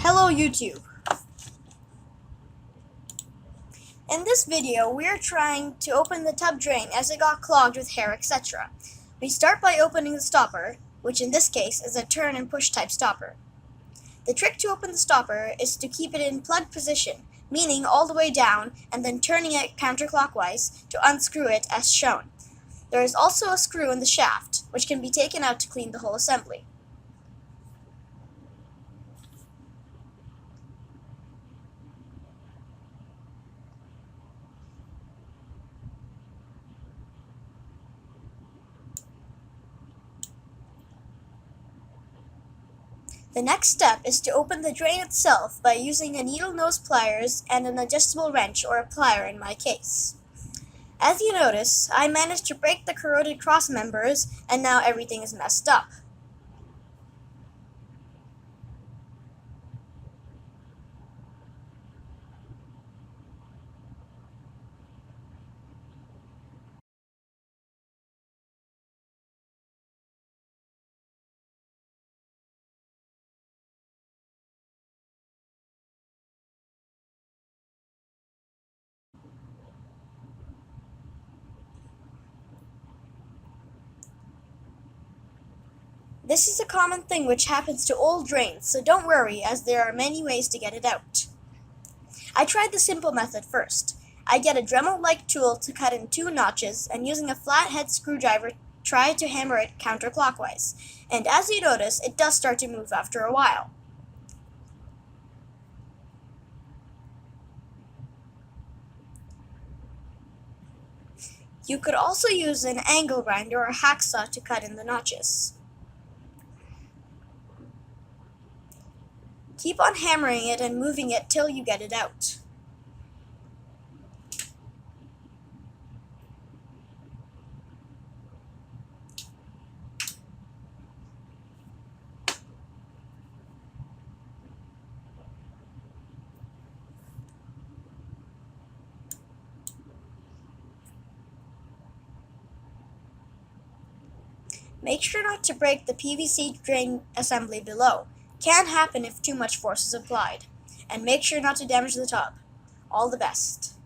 Hello YouTube! In this video, we are trying to open the tub drain as it got clogged with hair, etc. We start by opening the stopper, which in this case is a turn and push type stopper. The trick to open the stopper is to keep it in plug position, meaning all the way down, and then turning it counterclockwise to unscrew it as shown. There is also a screw in the shaft, which can be taken out to clean the whole assembly. The next step is to open the drain itself by using a needle nose pliers and an adjustable wrench or a plier in my case. As you notice, I managed to break the corroded cross members and now everything is messed up. This is a common thing which happens to old drains, so don't worry as there are many ways to get it out. I tried the simple method first. I get a Dremel-like tool to cut in 2 notches and using a flathead screwdriver try to hammer it counterclockwise. And as you notice, it does start to move after a while. You could also use an angle grinder or hacksaw to cut in the notches. Keep on hammering it and moving it till you get it out. Make sure not to break the PVC drain assembly below. Can happen if too much force is applied. And make sure not to damage the tub. All the best.